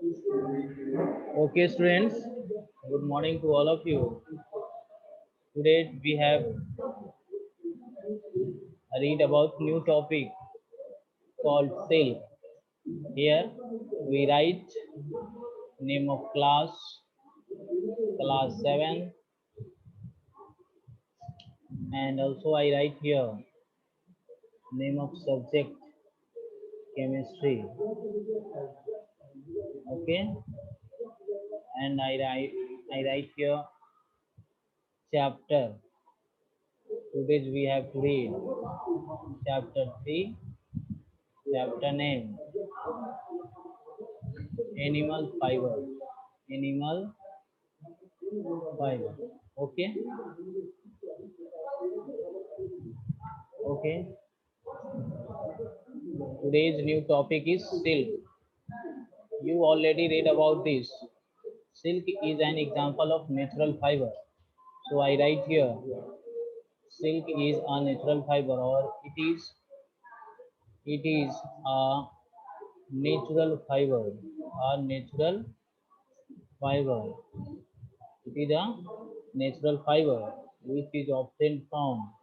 Okay, students, good morning to all of you. Today we have read about new topic called silk. Here we write name of class 7, and also I write here name of subject chemistry. Okay, and I write here chapter. Today we have to read chapter 3, chapter name animal fiber. Animal fiber. Okay, okay. Today's new topic is silk. You already read about this. Silk is an example of natural fiber. So I write here silk is a natural fiber, or it is a natural fiber. A natural fiber. It is a natural fiber which is obtained from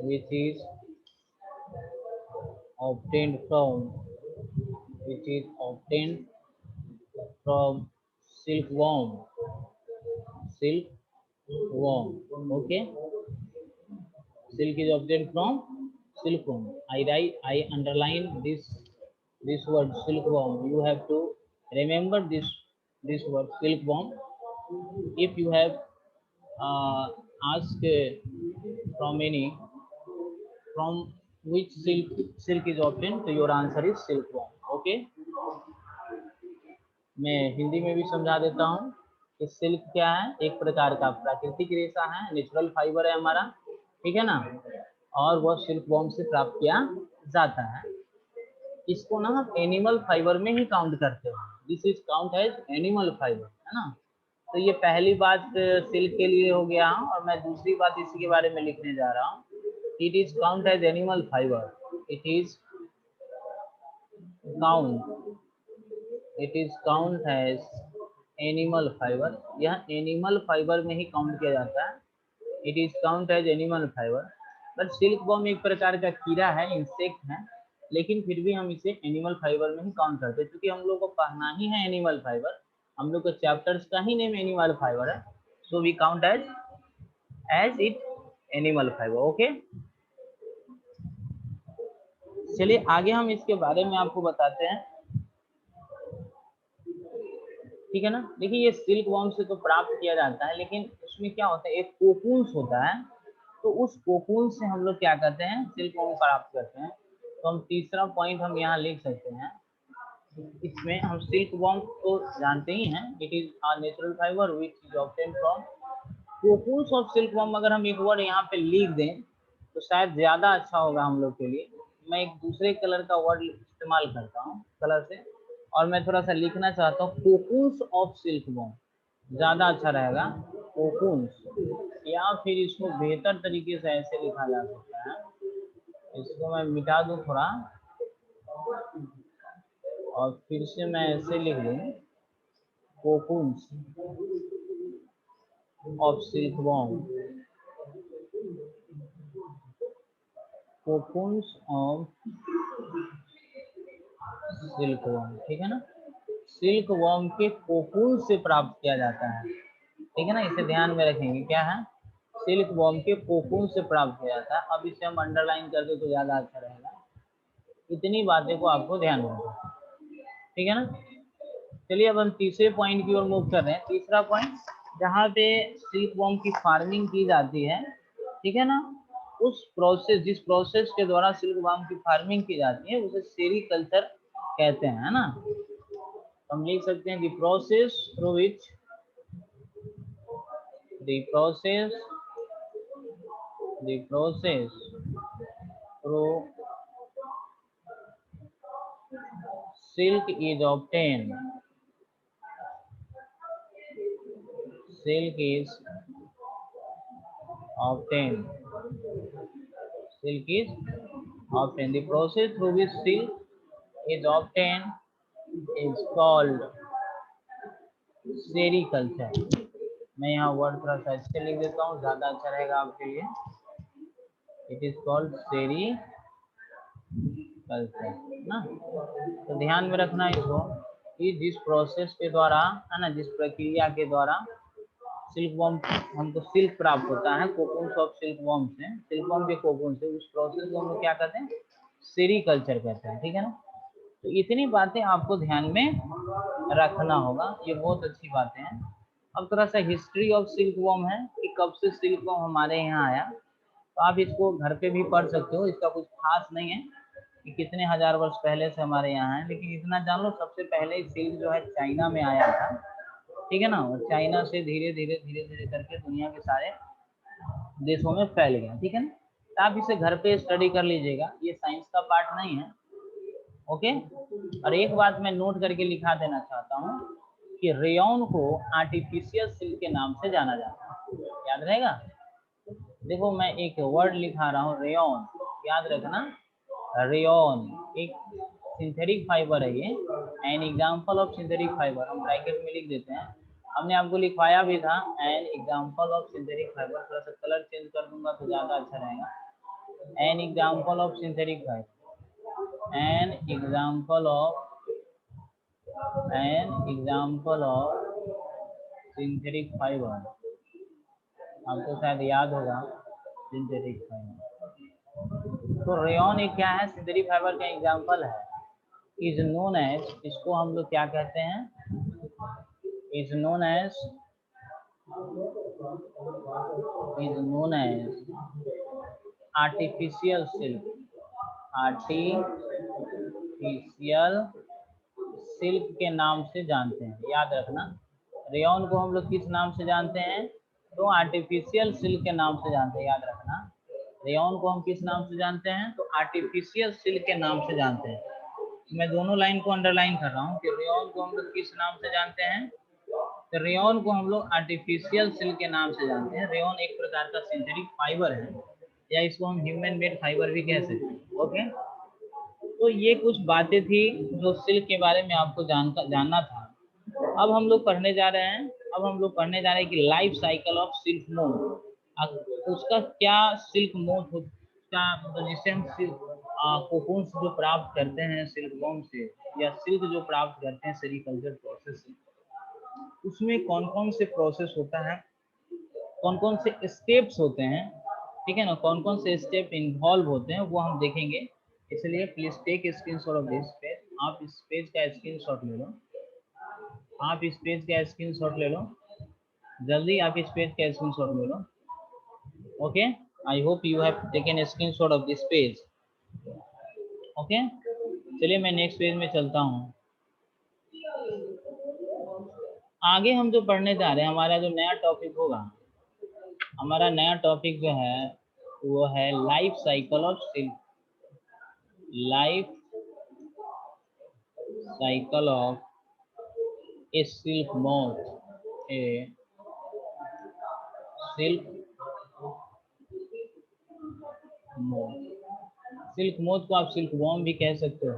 which is obtained from which is obtained from silkworm. Silkworm. Okay. Silk is obtained from silkworm. I underline this word silkworm. You have to remember this word silkworm. If you have asked from any from which silk is obtained, so your answer is silkworm. Okay. मैं हिंदी में भी समझा देता हूँ कि silk क्या है। एक प्रकार का प्राकृतिक रेशा है, नेचुरल फाइबर है हमारा, ठीक है ना। और वह सिल्क वॉर्म से प्राप्त किया जाता है। इसको ना हम एनिमल फाइबर में ही काउंट करते हैं। This is count as animal fibre, है ना। तो ये पहली बात सिल्क के लिए हो गया, और मैं दूसरी बात इसी के बारे में लिखने जा रहा हूँ। It is count as animal fibre. Count it is count as animal fibre. यह एनिमल फाइबर में ही काउंट किया जाता है। It is count as animal fibre. But silkworm एक प्रकार का कीड़ा है, इंसेक्ट है, लेकिन फिर भी हम इसे एनिमल फाइबर में ही काउंट करते हैं, क्योंकि हम लोग को पढ़ना ही है एनिमल फाइबर। हम लोग के चैप्टर्स का ही नेम एनिमल फाइबर है। So we count as it animal fibre. Okay, चलिए आगे हम इसके बारे में आपको बताते हैं, ठीक है ना। देखिए ये सिल्क वॉर्म से तो प्राप्त किया जाता है, लेकिन उसमें क्या होता है, एक कोकून्स होता है। तो उस कोकून से हम लोग क्या करते हैं, सिल्क वॉर्म प्राप्त करते हैं। तो हम तीसरा पॉइंट हम यहाँ लिख सकते हैं। इसमें हम सिल्क वॉर्म को जानते ही हैं, it is a natural fibre which is obtain from cocoons of silk warm. अगर हम एक वर्ड यहाँ पे लिख दें तो शायद ज्यादा अच्छा होगा हम लोग के लिए। मैं एक दूसरे कलर का वर्ड इस्तेमाल करता हूँ कलर से, और मैं थोड़ा सा लिखना चाहता हूँ कोकून्स ऑफ सिल्क वॉर्म, ज्यादा अच्छा रहेगा। कोकून्स, या फिर इसको बेहतर तरीके से ऐसे लिखा जा सकता है। इसको मैं मिटा दूं थोड़ा, और फिर से मैं ऐसे लिख दूं cocoons of silk warm. Cocoons of silk warm, ठीक है ना। सिल्क वॉर्म के कोकून से प्राप्त किया जाता है, ठीक है ना। इसे ध्यान में रखेंगे, क्या है, सिल्क वॉर्म के कोकून से प्राप्त किया जाता है। अब इसे हम अंडरलाइन कर दे तो ज्यादा अच्छा रहेगा। इतनी बातें को आपको ध्यान में रखना, ठीक है ना। चलिए अब हम तीसरे पॉइंट की ओर मूव कर रहे हैं। तीसरा पॉइंट, जहाँ पे सिल्क वॉर्म की फार्मिंग की जाती है, ठीक है ना, उस प्रोसेस, जिस प्रोसेस के द्वारा सिल्क वॉर्म की फार्मिंग की जाती है उसे सेरीकल्चर कहते हैं, है ना। तो हम लिख सकते हैं the process through which the process through silk is obtained silk is obtained silk is obtained, the process through which silk is obtained is called sericulture. मैं यहाँ वर्ड थोड़ा सा अच्छे लिख देता हूँ, ज्यादा अच्छा रहेगा आपके लिए। इट इज कॉल्ड सेरीकल्चर ना। तो ध्यान में रखना इसको कि जिस प्रोसेस के द्वारा है ना, जिस प्रक्रिया के द्वारा सिल्क वॉर्म हमको सिल्क प्राप्त होता है कोकून्स ऑफ सिल्क वॉर्म से, सिल्क वॉर्म के कोकून से, उस प्रोसेस को हम लोग क्या कहते हैं, सेरीकल्चर कहते हैं। ठीक है ना। तो इतनी बातें आपको ध्यान में रखना होगा, ये बहुत अच्छी बातें हैं। अब थोड़ा सा हिस्ट्री ऑफ सिल्क वॉर्म है कि कब से सिल्क वॉर्म हमारे यहाँ आया। तो आप इसको घर पे भी पढ़ सकते हो, इसका कुछ खास नहीं है कि कितने हजार वर्ष पहले से हमारे यहाँ है, लेकिन इतना जान लो सबसे पहले सिल्क जो है चाइना में आया था। ठीक है ना। और चाइना से धीरे धीरे धीरे धीरे करके दुनिया के सारे देशों में फैल गया। ठीक है ना। तो आप इसे घर पे स्टडी कर लीजिएगा, ये साइंस का पार्ट नहीं है। ओके। और एक बात मैं नोट करके लिखा देना चाहता हूँ कि रेयॉन को आर्टिफिशियल सिल्क के नाम से जाना जाता है, याद रहेगा। देखो मैं एक वर्ड लिखा रहा हूँ, रेयॉन, याद रखना। रेयॉन एक सिंथेटिक फाइबर है, ये an example of synthetic fibre, हम ब्रैकेट में लिख देते हैं। हमने आपको लिखवाया भी था an example of synthetic fibre, थोड़ा सा कलर चेंज कर दूंगा तो ज्यादा अच्छा रहेगा। An example of synthetic fibre, an example of synthetic fiber, आपको शायद याद होगा सिंथेटिक फाइबर। तो रेयॉन एक क्या है, सिंथेटिक फाइबर का एग्जाम्पल है। इज नोन एज, इसको हम लोग क्या कहते हैं, is known as artificial silk, artificial silk के नाम से जानते हैं, याद रखना। रेयॉन को हम लोग किस नाम से जानते हैं, तो आर्टिफिशियल सिल्क के नाम से जानते हैं, याद रखना। रेयॉन को हम किस नाम से जानते हैं, तो आर्टिफिशियल सिल्क के नाम से जानते हैं। मैं दोनों लाइन को अंडरलाइन कर रहा हूँ कि रेयॉन को हम लोग किस नाम से जानते हैं, तो रेयॉन को हम लोग आर्टिफिशियल सिल्क के नाम से जानते हैं। रेयॉन एक प्रकार का सिंथेटिक फाइबर है, या इसको हम ह्यूमन मेड फाइबर भी कह सकते हैं। ओके। तो ये कुछ बातें थी जो सिल्क के बारे में आपको जानना था। अब हम लोग पढ़ने जा रहे हैं, कि life cycle of silk moth, उसका क्या सिल्क मोथ का मतलब, जिससे हम सिल्क कोकून जो प्राप्त करते हैं सिल्क वॉर्म से, या सिल्क जो प्राप्त करते हैं सेरीकल्चर प्रोसेस से, उसमें कौन कौन से प्रोसेस होता है, कौन कौन से स्टेप्स होते हैं। ठीक है ना, कौन कौन से स्टेप इन्वॉल्व होते हैं वो हम देखेंगे। इसलिए please take screenshot of this page, आप इस पेज का स्क्रीनशॉट ले लो, आप इस पेज का स्क्रीनशॉट ले लो, जल्दी आप इस पेज का स्क्रीनशॉट ले लो। Okay, I hope you have taken screenshot of this page. Okay, चलिए मैं नेक्स्ट पेज में चलता हूँ। आगे हम जो पढ़ने जा रहे हैं, हमारा जो नया टॉपिक होगा, हमारा नया टॉपिक जो है वो है life cycle of silk, life cycle of A silk moth, A silk moth. Silk moth को आप सिल्क वॉर्म भी कह सकते हो,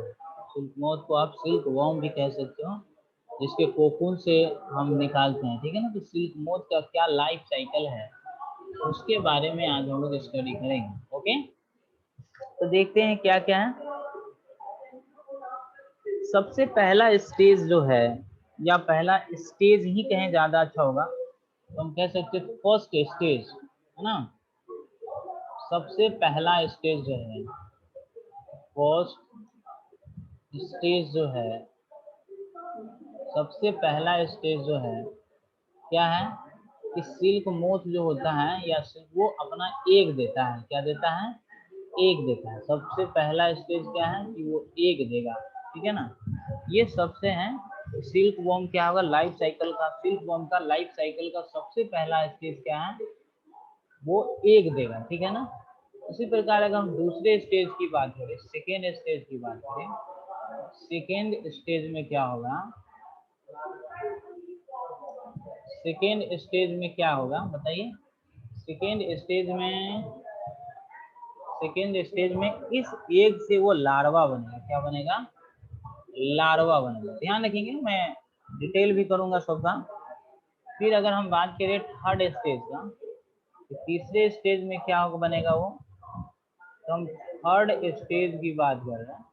सिल्क मोथ को आप सिल्क वॉर्म भी कह सकते हो, जिसके कोकून से हम निकालते हैं। ठीक है ना। तो सिल्क मोथ का क्या लाइफ साइकिल है, उसके बारे में आज हम लोग स्टडी करेंगे। ओके, तो देखते हैं क्या क्या है। सबसे पहला स्टेज जो है, या पहला स्टेज ही कहें ज्यादा अच्छा होगा, तो हम कह सकते हैं फर्स्ट स्टेज, है ना। सबसे पहला स्टेज जो है, फर्स्ट स्टेज जो है, सबसे पहला स्टेज जो है क्या है, कि सिल्क मोथ जो होता है या सिल्क, वो अपना एग देता है। क्या देता है, एग देता है। सबसे पहला स्टेज क्या है, कि वो एग देगा। ठीक है ना। ये सबसे है सिल्क वॉर्म क्या होगा, लाइफ साइकिल का, सिल्क वॉर्म का लाइफ साइकिल का सबसे पहला स्टेज क्या है, वो एग देगा। ठीक है ना। उसी प्रकार अगर हम दूसरे स्टेज की बात करें, सेकेंड स्टेज की बात करें, सेकेंड स्टेज में क्या होगा, सेकेंड स्टेज में क्या होगा बताइए। सेकेंड स्टेज में, सेकेंड स्टेज में इस एग से वो लार्वा बनेगा। क्या बनेगा, लार्वा बनेगा। ध्यान रखेंगे, मैं डिटेल भी करूंगा सबका। फिर अगर हम बात करें थर्ड स्टेज का, तो तीसरे स्टेज में क्या होगा बनेगा वो, तो हम थर्ड स्टेज की बात कर रहे हैं।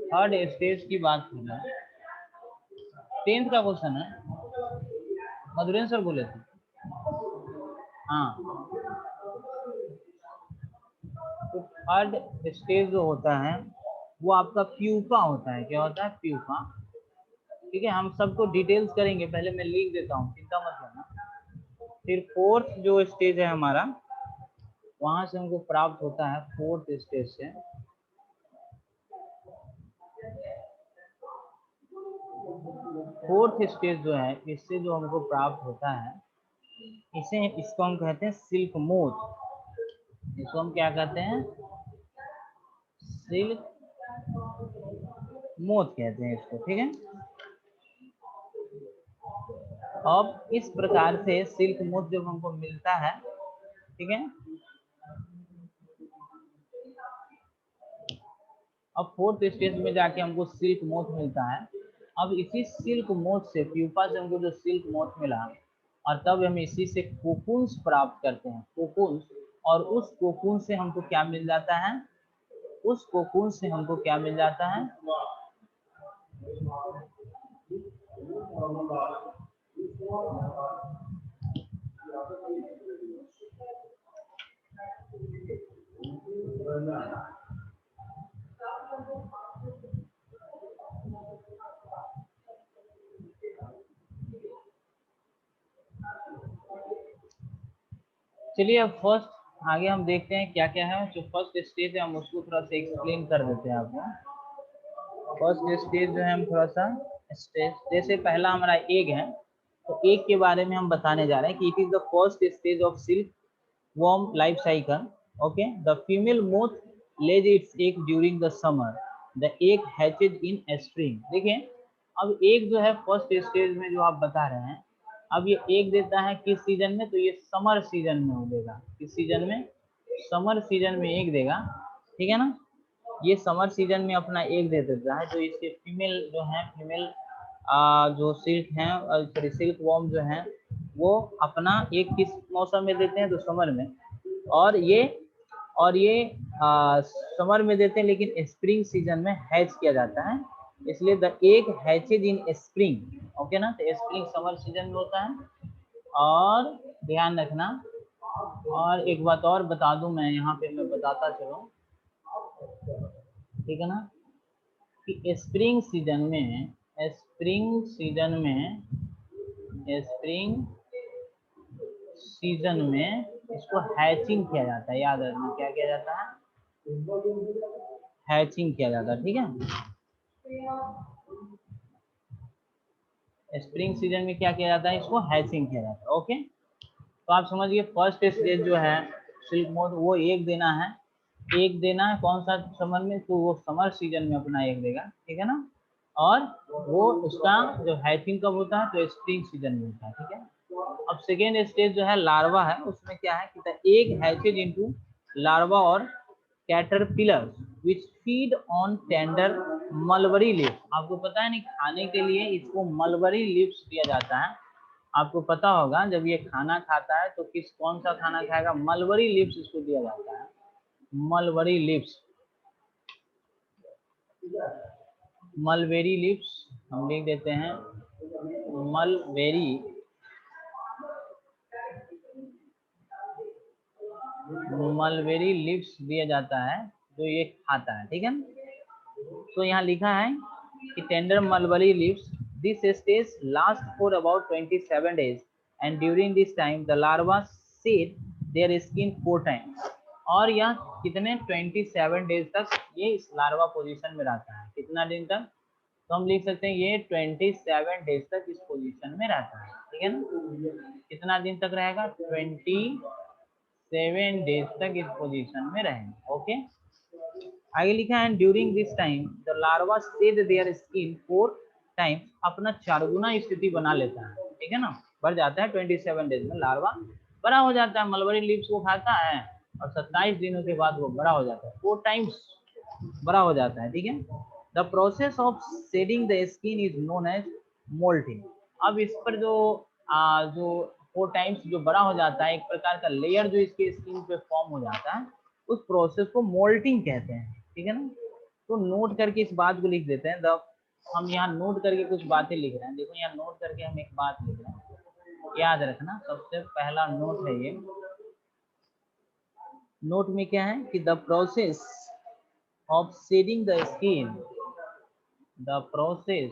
थर्ड स्टेज की बात कर रहे हैं, 10th का क्वेश्चन है, मधुरेंद्र सर बोले थे। हाँ, तो थर्ड स्टेज जो होता है वो आपका प्यूपा होता है। क्या होता है? प्यूपा। ठीक है, हम सबको डिटेल्स करेंगे, पहले मैं लिख देता हूँ, चिंता मत करना। फिर फोर्थ जो स्टेज है हमारा, वहां से हमको प्राप्त होता है फोर्थ स्टेज से फोर्थ स्टेज जो है, इससे जो हमको प्राप्त होता है, इसको हम कहते हैं सिल्क मोथ। इसको हम क्या कहते हैं? सिल्क मोथ कहते हैं इसको। ठीक है, अब इस प्रकार से सिल्क मोथ जब हमको मिलता है, ठीक है, अब फोर्थ स्टेज में जाके हमको सिल्क मोथ मिलता है। अब इसी सिल्क मोथ से, प्यूपा से हमको जो सिल्क मोथ मिला, और तब हम इसी से कोकून्स प्राप्त करते हैं, कोकून्स। और उस कोकून से हमको क्या मिल जाता है? उस कोकून से हमको क्या मिल जाता है? चलिए, अब फर्स्ट आगे हम देखते हैं क्या क्या है। जो फर्स्ट स्टेज है हम उसको थोड़ा सा एक्सप्लेन कर देते हैं आपको। फर्स्ट स्टेज जो है हम थोड़ा सा स्टेज, जैसे पहला हमारा एग है, तो एग के बारे में हम बताने जा रहे हैं कि it is the first stage of silk worm life cycle. Okay, the female moth lays its egg during the summer. The egg hatches in spring. देखिए, अब एग जो है फर्स्ट स्टेज में जो आप बता रहे हैं, अब ये एग देता है किस सीजन में? तो ये समर सीजन में देगा। किस सीजन में? समर सीजन में एग देगा। ठीक है ना, ये समर सीजन में अपना एग दे देता है। जो इसके फीमेल जो है, फीमेल जो सिल्क हैं, सॉरी सिल्क वॉर्म जो है, वो अपना एग किस मौसम में देते हैं? तो समर में। और ये समर में देते हैं, लेकिन स्प्रिंग सीजन में हैच किया जाता है, इसलिए the egg hatches in spring. Okay ना, तो स्प्रिंग समर सीजन में होता है। और ध्यान रखना, और एक बात और बता दूं मैं, यहाँ पे मैं बताता चलूं, ठीक है ना, कि स्प्रिंग सीजन में, स्प्रिंग सीजन में स्प्रिंग सीजन में इसको हैचिंग किया जाता है। याद रखना, क्या किया जाता है? हैचिंग किया जाता है। ठीक है, स्प्रिंग सीजन में क्या किया जाता है? इसको हैचिंग किया जाता है। ओके, तो आप समझिए फर्स्ट स्टेज जो है सिल्क मोथ, वो एक देना है। एक देना है कौन सा? समर में, तो वो समर सीजन में अपना एक देगा। ठीक है ना, और वो उसका जो हैचिंग कब होता है? तो स्प्रिंग सीजन में होता है। ठीक है, अब सेकेंड स्टेज जो है लार्वा है, उसमें क्या है कि द एग हैचेज इनटू लार्वा और caterpillar which feed on tender mulberry leaf. आपको पता है नहीं, खाने के लिए इसको मलबरी लीव्स दिया जाता है। आपको पता होगा, जब ये खाना खाता है तो कौन सा खाना खाएगा? मलबरी लीव्स इसको दिया जाता है, मलबरी लीव्स, मलबेरी लीव्स हम लिख देते हैं, मलबेरी मलबेरी लीव्स दिया जाता है, जो ये खाता है। ठीक है, तो यहाँ लिखा है कि tender mulberry leaves, this stage last for about 27 days and during this time the larva shade their skin 4 times। और यह कितने 27 डेज तक ये इस लार्वा पोजीशन में रहता है। कितना दिन तक? तो हम लिख सकते हैं ये 27 डेज तक इस पोजीशन में रहता है। ठीक है ना, कितना दिन तक रहेगा? 27 डेज तक इस पोजीशन में रहेगा। ओके, आगे लिखा है during this time the larva shade their skin 4 times, अपना 4 गुना स्थिति बना लेता है। ठीक है ना, बढ़ जाता है 27 डेज में, लार्वा बड़ा हो जाता है, मलबरी लीव्स को खाता है और 27 दिनों के बाद वो बड़ा हो जाता है, 4 टाइम्स बड़ा हो जाता है। ठीक है, the process of shedding the skin is known as moulting. अब इस पर जो 4 टाइम्स जो बड़ा हो जाता है, एक प्रकार का लेयर जो इसके स्किन पे फॉर्म हो जाता है, उस प्रोसेस को मोल्टिंग कहते हैं। ठीक है ना। तो नोट करके इस बात को लिख देते हैं। हम यहाँ नोट करके कुछ बातें लिख रहे हैं। देखो यहाँ नोट करके हम एक बात लिख रहे हैं, याद रखना। सबसे पहला नोट है ये। नोट में क्या है कि the process of shedding the skin, the process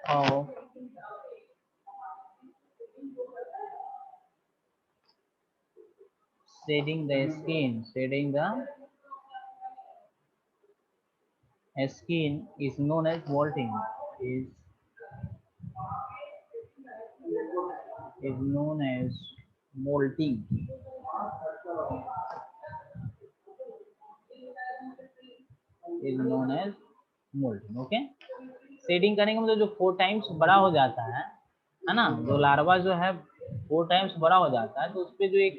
of shading the skin is known as molting. Is known as molting. Is known as molting. Okay. Shedding करने का मतलब जो 4 टाइम्स बड़ा हो जाता है ना, जो लार्वा जो है 4 टाइम्स बड़ा हो जाता है, तो उस पे जो एक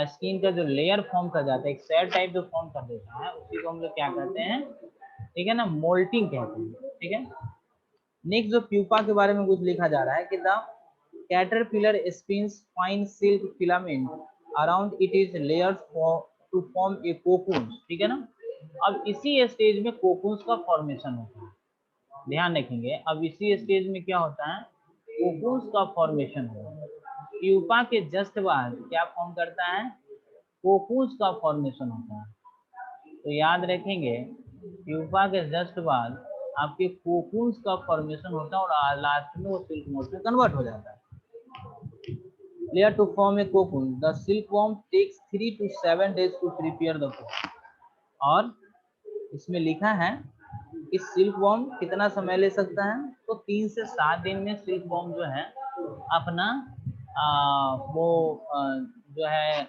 स्किन का जो लेयर फॉर्म कर जाता है, एक शेड टाइप जो फॉर्म कर देता है, उसी को हम लोग क्या कहते हैं, ठीक है ना, मोल्टिंग कहते हैं। ठीक है। नेक्स्ट जो प्यूपा के बारे में कुछ लिखा जा रहा है कि the caterpillar spins fine silk filament around it is layers to form a cocoon. ठीक है ना। अब इसी स्टेज में कोकून्स का फॉर्मेशन होता है। ध्यान रखेंगे, अब इसी स्टेज में क्या होता है, कोकून्स का फॉर्मेशन होता है। प्यूपा के जस्ट बाद क्या फॉर्म करता है, कोकून्स का फॉर्मेशन होता है। तो याद रखेंगे, प्यूपा के जस्ट बाद आपके कोकून्स का फॉर्मेशन होता है और लास्ट में वो सिल्क मोल्ड में कन्वर्ट हो जाता है। Layer to form a cocoon, the silkworm takes 3 to 7 days to prepare the cocoon. और इसमें लिखा है कि सिल्क वॉर्म कितना समय ले सकता है, तो 3 से 7 दिन में सिल्क वॉर्म जो है अपना वो जो है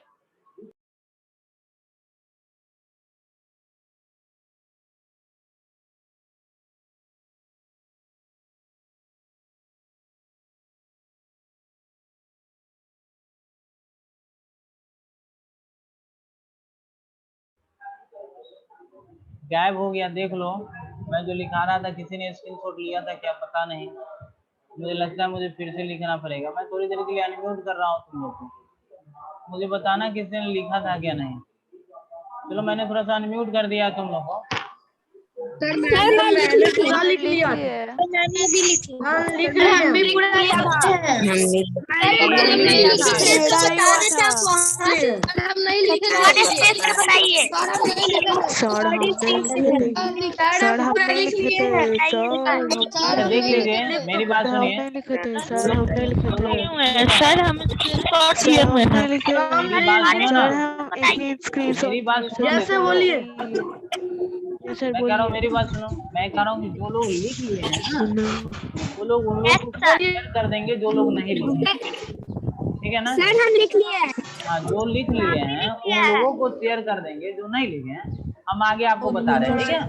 गायब हो गया। देख लो, मैं जो लिखा रहा था किसी ने स्क्रीनशॉट लिया था क्या, पता नहीं। मुझे लगता है मुझे फिर से लिखना पड़ेगा। मैं थोड़ी देर के लिए अनम्यूट कर रहा हूँ तुम लोग को, मुझे बताना किसी ने लिखा था क्या नहीं। चलो मैंने थोड़ा सा अनम्यूट कर दिया तुम लोग को। सर मैंने पूरा लिख लिया। मैंने भी लिख लिया। हाँ लिख लिया। हम भी पूरा याद है। हम नहीं लिखे थे। बताइए सर हम नहीं लिखे थे। अच्छा देख लीजिए, मेरी बात हम सुनिए। नहीं लिखे थे सर, हम नहीं लिखे थे सर, हम स्क्रीनशॉट लिए हुए हैं। मेरी बात सुनो ना, सर, हम एक ही स्क्रीनशॉट मेरी बात सुनो। जैसे बोलिए। सर मैं कह रहा हूँ, बोलिए। मेरी बात सुनो। मैं कह रहा हूँ कि जो लोग लिख लिए हैं ना, वो लोग उन लोग को शेयर कर देंगे जो लोग नहीं लिखे। ठीक है ना। सर हम लिख लिए हैं। हाँ, जो लिख लिए हैं उन लोगों को शेयर कर देंगे, जो नहीं लिखे हैं हम आगे आपको बता रहे हैं। ठीक है,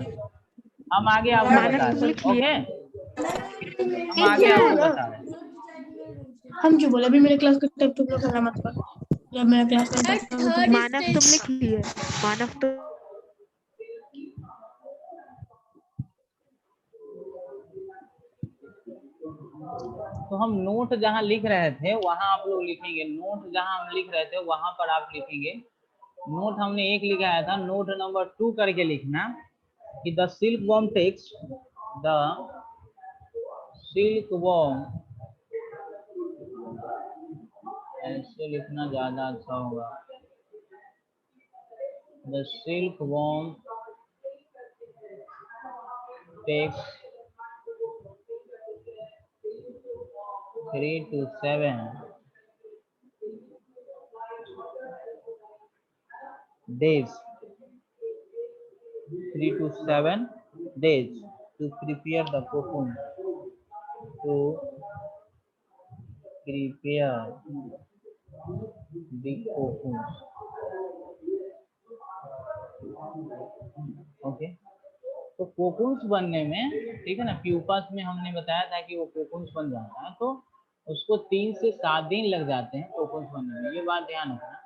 हम आगे आपको मानस बता तुम रहे लिख हैं। लिए। ओके, हम आगे आपको बता रहे हैं। हम क्यों बोले, अभी मेरे क्लास का टाइम तुम लोग करना मत कर। जब मेरा क्लास का टाइम मानव तुम लिख लिए। मानव तो तो हम नोट जहाँ लिख रहे थे वहां आप लोग लिखेंगे। नोट जहाँ हम लिख रहे थे वहां पर आप लिखेंगे। नोट हमने एक लिखाया था, नोट नंबर 2 करके लिखना कि the silkworm takes, the silkworm, ऐसे लिखना ज्यादा अच्छा होगा। The silkworm takes 3 to 7 days, 3 to 7 days to prepare the cocoon, to prepare the cocoon। Okay. तो कोकून्स बनने में, ठीक है ना, प्यूपास में हमने बताया था कि वो कोकून्स बन जाता है, तो उसको 3 से 7 दिन लग जाते हैं कोकून कोकून्स बनने में, ये बात ध्यान रखना।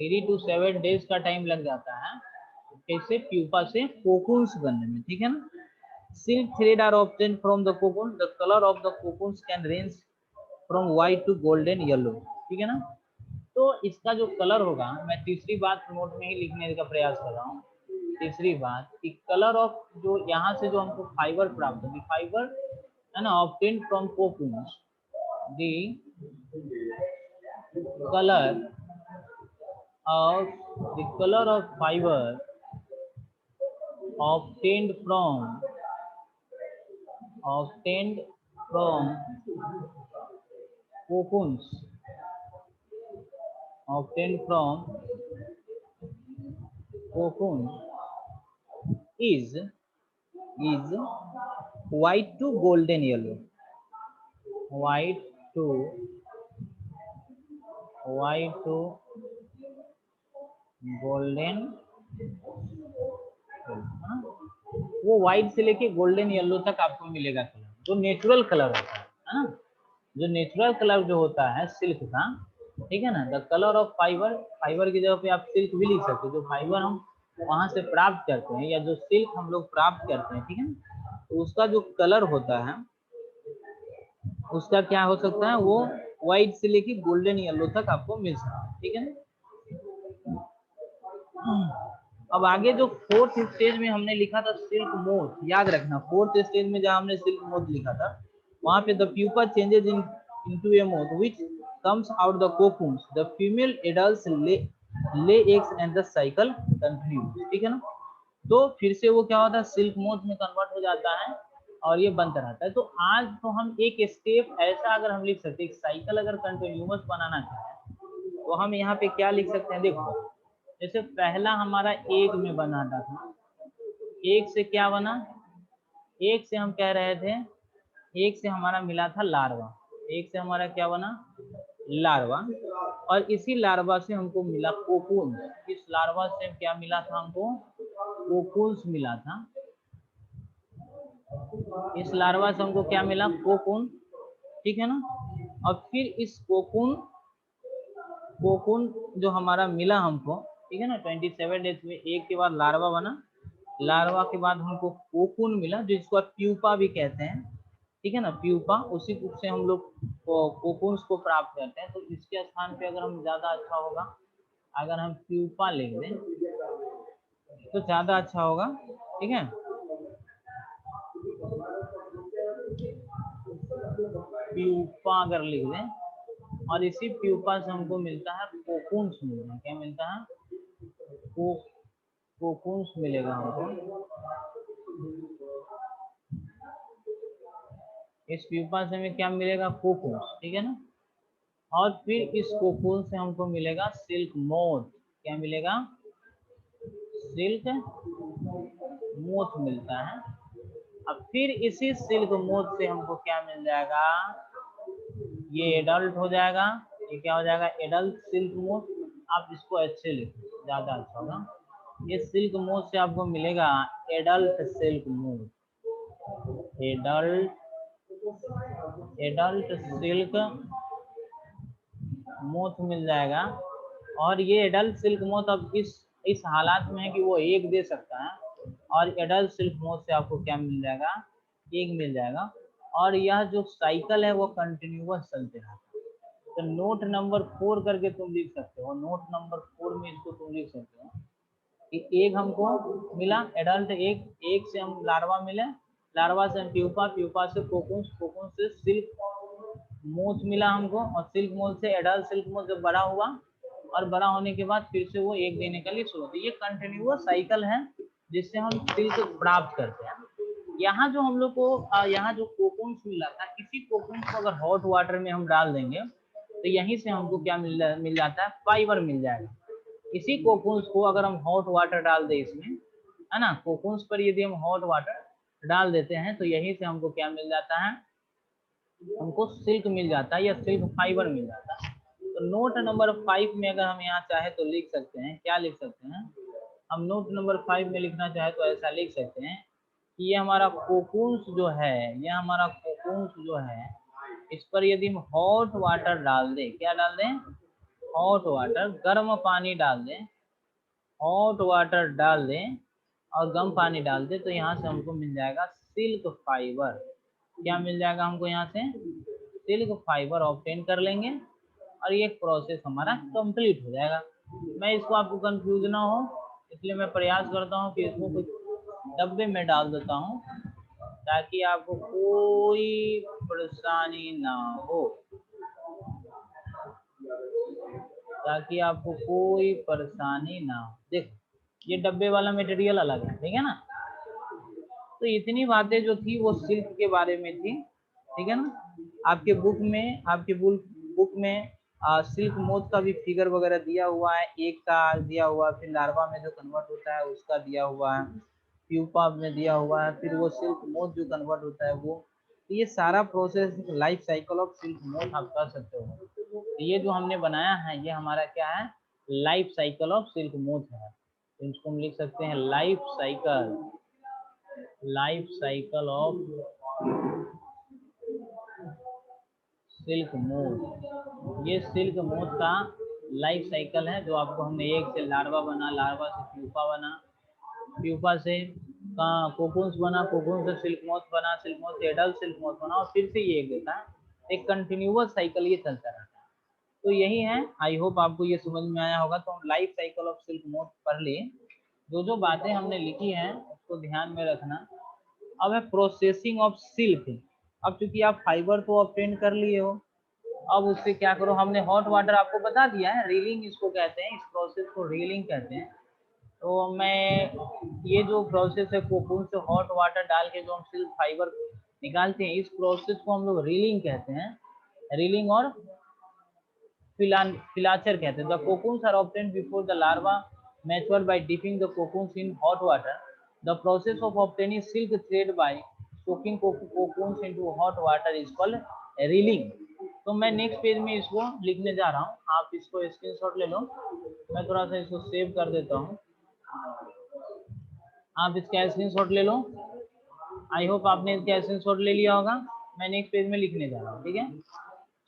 3 to 7 डेज का टाइम लग जाता है कैसे प्यूपा से कोकून्स बनने में, ठीक है ना। Silk thread are obtained from the cocoon, the colour of the cocoons can range from white to golden yellow, ठीक है ना। तो इसका जो कलर होगा, मैं तीसरी बात नोट में ही लिखने का प्रयास कर रहा हूँ। तीसरी बात कि कलर ऑफ जो यहाँ से जो हमको फाइबर प्राप्त होगी, फाइबर है ना, obtained from cocoons, the colour of fibre obtained from cocoons, is white to golden yellow, white to golden, वो व्हाइट से लेके गोल्डन येलो तक आपको मिलेगा कलर, जो नेचुरल कलर होता है ना, जो नेचुरल कलर जो होता है सिल्क का, ठीक है ना। The colour of fibre, fibre की जगह पे आप सिल्क भी लिख सकते हो, जो फाइबर हम वहां से प्राप्त करते हैं या जो सिल्क हम लोग प्राप्त करते हैं, ठीक है ना, तो उसका जो कलर होता है उसका क्या हो सकता है, वो व्हाइट से लेके गोल्डन येलो तक आपको मिल सकता है, ठीक है ना। अब आगे जो फोर्थ स्टेज में हमने लिखा था सिल्क मोथ, याद रखना फोर्थ स्टेज में जहां हमने सिल्क मोथ लिखा था वहां पे the pupa changes into A moth which comes out the cocoons, the female adults lay eggs and the cycle continues, ठीक है ना। तो फिर से वो क्या होता है, सिल्क मोथ में कन्वर्ट हो जाता है और ये बनता रहता है। तो आज तो हम एक स्टेप ऐसा अगर हम लिख सकते हैं, एक साइकिल अगर कंटिन्यूअस बनाना चाहें तो हम यहाँ पे क्या लिख सकते हैं, देखो जैसे पहला हमारा एग में बनाता था, एग से क्या बना, एग से हम कह रहे थे, एग से हमारा मिला था लार्वा, एग से हमारा क्या बना, लार्वा, और इसी लार्वा से हमको मिला कोकून, इस लार्वा से क्या मिला था हमको, कोकून्स मिला था, इस लार्वा से हमको क्या मिला, कोकून, ठीक है ना। और फिर इस कोकून जो हमारा मिला हमको, ठीक है ना, 27 डेज में एक के बाद लार्वा बना, लार्वा के बाद हमको कोकून मिला जिसको प्यूपा भी कहते हैं, ठीक है ना, प्यूपा, उसी से हम लोग कोकून्स को प्राप्त करते हैं। तो इसके स्थान पे अगर हम ज्यादा अच्छा होगा अगर हम प्यूपा लिख दें तो ज्यादा अच्छा होगा, ठीक है। प्यूपा अगर लिख दें और इसी प्यूपा से हमको मिलता है कोकून्स मिलता है, क्या मिलता है, कोकून्स मिलेगा हमको, इस प्यूपा से हमें क्या मिलेगा, कोकून्स, ठीक है ना। और फिर इस कोकून से हमको मिलेगा सिल्क मोथ, क्या मिलेगा, सिल्क मोथ मिलता है। अब फिर इसी सिल्क मोथ से हमको क्या मिल जाएगा, ये एडल्ट हो जाएगा, ये क्या हो जाएगा, एडल्ट सिल्क मोथ। आप इसको अच्छे लिखो, ज्यादा अच्छा होगा। ये सिल्क मोथ से आपको मिलेगा adult silk moth, adult silk moth मिल जाएगा। और ये एडल्ट सिल्क मोथ अब इस हालात में है कि वो एग दे सकता है, और एडल्ट सिल्क मोथ से आपको क्या मिल जाएगा, एग मिल जाएगा। और यह जो साइकिल है वो कंटिन्यूअस चलते रहता है। तो नोट नंबर 4 करके तुम लिख सकते हो, नोट नंबर 4 में इसको तुम लिख सकते हो कि एग हमको मिला, एडल्ट एग, एग से हम लार्वा मिले, लार्वा से हम प्यूपा, प्यूपा से कोकून, कोकून से सिल्क मोथ मिला हमको, और सिल्क मोथ से एडल्ट सिल्क मोथ जब बड़ा हुआ और बड़ा होने के बाद फिर से वो एग देने के लिए शुरू होती है। ये कंटिन्यूअस साइकिल है जिससे हम सिल्क प्राप्त करते हैं। यहाँ जो हम लोग को यहाँ जो कोकून्स मिला था, इसी कोकून्स को अगर हॉट वाटर में हम डाल देंगे तो यहीं से हमको क्या मिल जाता है, फाइबर मिल जाएगा। इसी कोकून्स को अगर हम हॉट वाटर डाल दें इसमें, है ना, कोकून्स पर यदि हम हॉट वाटर डाल देते हैं तो यहीं से हमको क्या मिल जाता है, हमको सिल्क मिल जाता है या सिल्क फाइबर मिल जाता है। तो नोट नंबर 5 में अगर हम यहाँ चाहे तो लिख सकते हैं, क्या लिख सकते हैं हम, नोट नंबर 5 में लिखना चाहे तो ऐसा लिख सकते हैं कि ये हमारा कोकून्स जो है, ये हमारा कोकून्स जो है, इस पर यदि हम हॉट वाटर डाल दें, क्या डाल दें, हॉट वाटर, गर्म पानी डाल दें, हॉट वाटर डाल दें और गर्म पानी डाल दें, तो यहाँ से हमको मिल जाएगा सिल्क फाइबर। क्या मिल जाएगा हमको यहाँ से? सिल्क फाइबर ऑब्टेन कर लेंगे और ये प्रोसेस हमारा कंप्लीट हो जाएगा। मैं इसको आपको कंफ्यूज ना हो इसलिए मैं प्रयास करता हूँ कि इसको कुछ डब्बे में डाल देता हूँ ताकि आपको कोई परेशानी ना हो, ताकि आपको कोई परेशानी ना हो। देखो ये डब्बे वाला मटेरियल अलग है, ठीक है ना। तो इतनी बातें जो थी वो सिल्क के बारे में थी, ठीक है ना। आपके बुक में सिल्क मोथ का भी फिगर वगैरह दिया हुआ है, एक का दिया हुआ है, फिर लार्वा में जो कन्वर्ट होता है उसका दिया हुआ है, प्यूपा में दिया हुआ है, फिर वो सिल्क मोथ जो कन्वर्ट होता है वो। तो ये सारा process life cycle of silk moth आप कर सकते हो। तो ये जो हमने बनाया है ये हमारा क्या है? Life cycle of silk moth है। तो इसको हम लिख सकते हैं life cycle of silk moth. ये सिल्क मोथ का लाइफ साइकिल है जो आपको हमने एक से लार्वा बना, लार्वा से प्यूपा बना, प्यूपा से कोकून्स बना, कोकून से सिल्क मोथ बना, सिल्क मोथ से एडल्ट सिल्क मोथ बना और फिर से ये एक देता है। एक कंटिन्यूअस साइकिल ये चलता रहता है। तो यही है, आई होप आपको ये समझ में आया होगा। तो हम life cycle of silk moth पढ़ लिए, जो जो बातें हमने लिखी हैं उसको ध्यान में रखना। अब है प्रोसेसिंग ऑफ सिल्क। अब चूंकि आप फाइबर तो ऑब्टेन कर लिए हो, अब उससे क्या करो, हमने हॉट वाटर आपको बता दिया है, रीलिंग इसको कहते हैं, इस प्रोसेस को रीलिंग कहते हैं। तो मैं ये जो प्रोसेस है कोकून से हॉट वाटर डाल के जो हम सिल्क फाइबर निकालते हैं, इस प्रोसेस को हम लोग रीलिंग कहते हैं। रीलिंग और फिलाचर कहते हैं। The cocoons are obtained before the larva mature by dipping the cocoons in hot water. The process of obtaining silk thread by soaking cocoons into hot water is called reeling. तो मैं next page में इसको लिखने जा रहा हूँ, आप इसको स्क्रीनशॉट ले लो। मैं थोड़ा सा इसको सेव कर देता हूँ, आप इसका स्क्रीनशॉट ले लो। आई होप आपने इसका स्क्रीनशॉट ले लिया होगा। मैं नेक्स्ट पेज में लिखने जा रहा हूँ, ठीक है।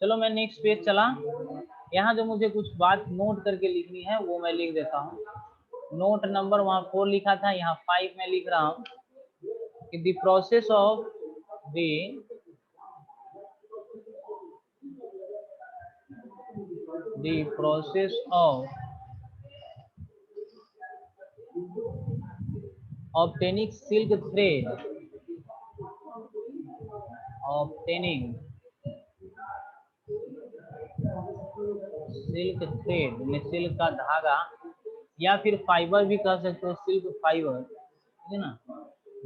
चलो मैं नेक्स्ट पेज चला। यहाँ जो मुझे कुछ बात नोट करके लिखनी है वो मैं लिख देता हूँ। नोट नंबर वहाँ 4 लिखा था, यहाँ 5 में लिख रहा हूँ कि the process of obtaining silk thread, obtaining silk thread में सिल्क का धागा या फिर फाइबर भी कह सकते हो, सिल्क फाइबर, ठीक है ना।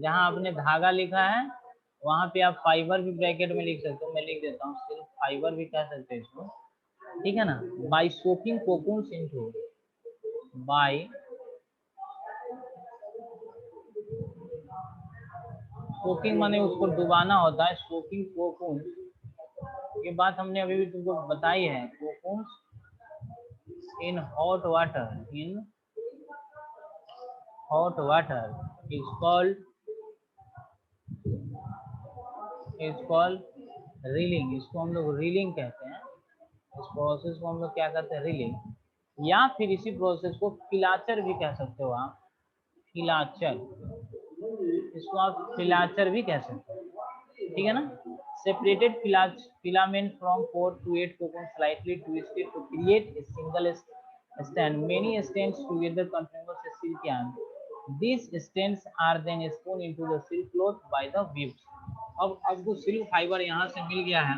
जहाँ आपने धागा लिखा है वहाँ पे आप फाइबर भी ब्रैकेट में लिख सकते हो, मैं लिख देता हूँ सिल्क फाइबर भी कह सकते हो इसको, ठीक है ना। By soaking cocoons into, by soaking माने उसको डुबाना होता है, सोकिंग कोकून्स, ये बात हमने अभी भी तुमको बताई है। Cocoons in hot water, in hot water is called reeling. इसको हम लोग रीलिंग कहते हैं। इस प्रोसेस को हम लोग क्या कहते हैं? रीलिंग। या फिर इसी प्रोसेस को फिलाचर भी कह सकते हो आप, फिलाचर, इसको आप फिलाचर भी कह सकते हो, ठीक है ना। Separated filament from 4 to 8 cocoon slightly twisted to create a single stand. Many strands together contribute a silk yarn. These strands are then spun into the silk cloth by the weaves. अब आपको silk fibre यहाँ से मिल गया है।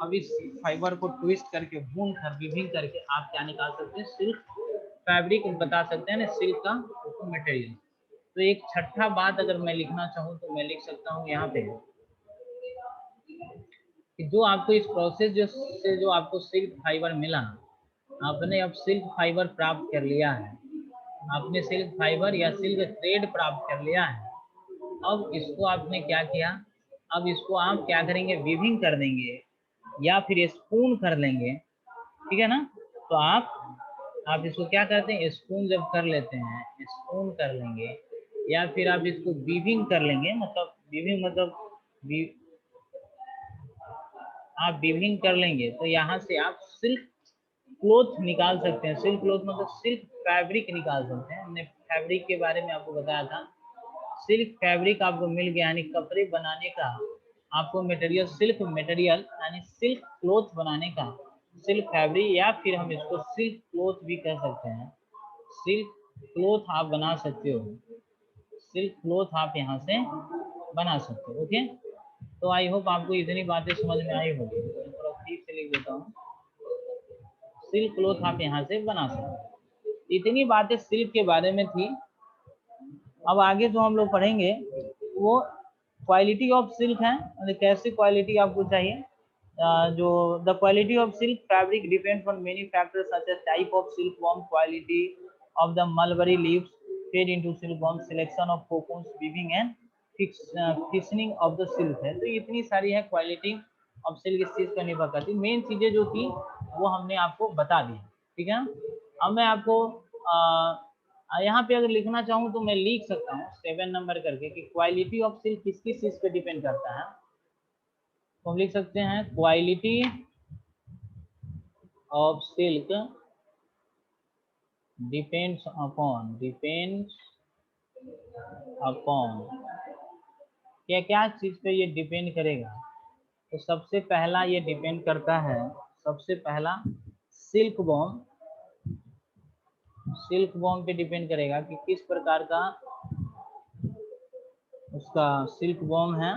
अब इस fibre को twist करके भून कर विभिन्न करके आप क्या निकाल सकते हैं? सिल्क फैब्रिक बता सकते हैं ना, सिल्क का मटेरियल। तो एक छठा बात अगर मैं लिखना चाहूँ तो मैं लिख सकता हूँ यहाँ पे कि जो आपको इस प्रोसेस से जो आपको सिल्क फाइबर मिला, आपने अब सिल्क फाइबर प्राप्त कर लिया है, आपने सिल्क फाइबर या सिल्क थ्रेड प्राप्त कर लिया है। अब इसको आपने क्या किया? अब इसको आप क्या करेंगे? वीविंग कर देंगे या फिर स्पून कर लेंगे, ठीक है ना। तो आप इसको क्या करते हैं? स्पून जब कर लेते हैं, स्पून कर लेंगे या फिर आप इसको वीविंग कर लेंगे, मतलब वीविंग मतलब आप वीविंग कर लेंगे तो यहाँ से आप सिल्क क्लोथ निकाल सकते हैं। सिल्क क्लोथ मतलब सिल्क फैब्रिक निकाल सकते हैं। हमने फैब्रिक के बारे में आपको बताया था। सिल्क फैब्रिक आपको मिल गया, यानी कपड़े बनाने का आपको मटेरियल, सिल्क मटेरियल यानी सिल्क क्लोथ बनाने का सिल्क फैब्रिक, या फिर हम इसको सिल्क क्लोथ भी कह सकते हैं। सिल्क क्लोथ आप बना सकते हो, सिल्क क्लोथ आप यहाँ से बना सकते हो। ओके, तो आई होप आपको इतनी बातें समझ में आई होगी। मैं थोड़ा ठीक से लिख देता हूँ। सिल्क क्लोथ आप यहाँ से बना सकते हो। इतनी बातें सिल्क के बारे में थी। अब आगे जो हम लोग पढ़ेंगे वो क्वालिटी ऑफ सिल्क है, मतलब कैसे क्वालिटी आपको चाहिए। जो the quality of silk fabric depends on many factors such as type of silk worm, quality of the mulberry leaves fed into silk worm, selection of cocoons, weaving and finishing of the silk है। तो इतनी सारी है quality of silk, इस चीज पर निर्भर करती। मेन चीजें जो थी वो हमने आपको बता दी, ठीक है। अब मैं आपको यहाँ पे अगर लिखना चाहूँ तो मैं लिख सकता हूँ 7 नंबर करके कि क्वालिटी ऑफ सिल्क किस किस चीज पे डिपेंड करता है। तो हम लिख सकते हैं quality of silk depends upon क्या चीज पे ये डिपेंड करेगा। तो सबसे पहला ये डिपेंड करता है, सबसे पहला सिल्क वॉर्म पे डिपेंड करेगा कि किस प्रकार का उसका सिल्क वॉर्म है।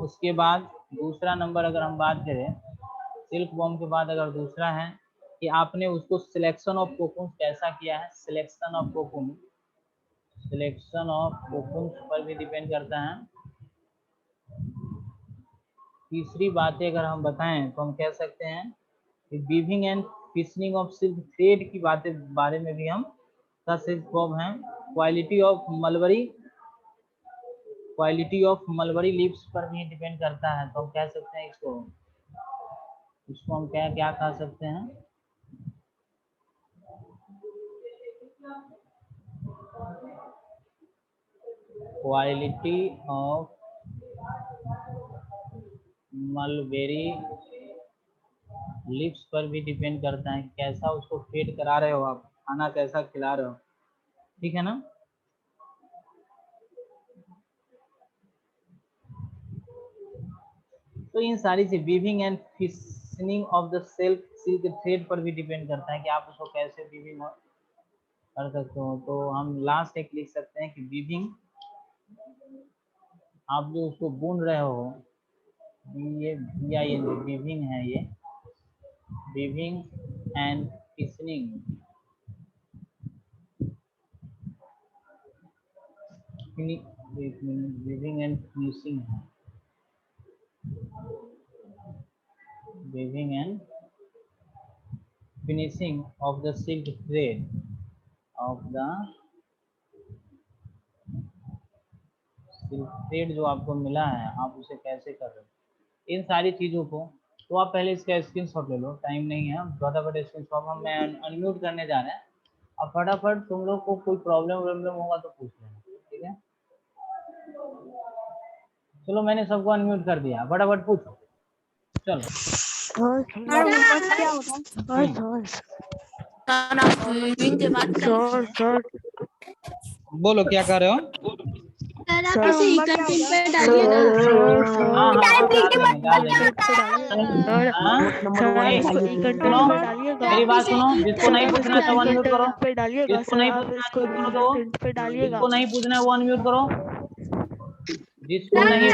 उसके बाद दूसरा नंबर अगर हम बात करें, सिल्क वॉर्म के बाद अगर दूसरा है कि आपने उसको सिलेक्शन ऑफ कोकून कैसा किया है। सिलेक्शन ऑफ कोकून पर भी डिपेंड करता है। तीसरी बातें अगर हम बताएं तो हम कह सकते हैं कि weaving and finishing of silk thread की बारे में भी हम का सिल्क वॉर्म है। क्वालिटी ऑफ मलबरी लीव्स पर भी डिपेंड करता है। तो हम कह सकते हैं इसको हम क्या कह सकते हैं, क्वालिटी ऑफ मलबेरी लिप्स पर भी डिपेंड करता है, कैसा उसको फीड करा रहे हो आप, खाना कैसा खिला रहे हो, ठीक है ना। तो इन सारी से weaving and finishing of the silk thread पर भी डिपेंड करता है कि आप उसको कैसे वीविंग कर सकते हो। तो हम लास्ट एक लिख सकते हैं कि वीविंग, आप जो उसको बुन रहे हो, ये वीविंग है, ये weaving and finishing, weaving and finishing है, weaving and finishing of the silk thread जो आपको मिला है, आप उसे कैसे कर रहे हो, इन सारी चीज़ों को। तो आप पहले इसका स्क्रीनशॉट ले लो, टाइम नहीं है, फटाफट स्क्रीनशॉट हम मैं अनम्यूट करने जा रहे हैं। अब फटाफट तुम लोग को कोई प्रॉब्लम होगा तो पूछ लेना, ठीक है। चलो मैंने सबको अनम्यूट कर दिया, फटाफट पूछो, चलो। बोलो क्या कर रहे हो। मेरी बात सुनो, जिसको नहीं पूछना सब अनम्यूट करो, जिसको नहीं पूछना वो अनम्यूट करो, जिसको नहीं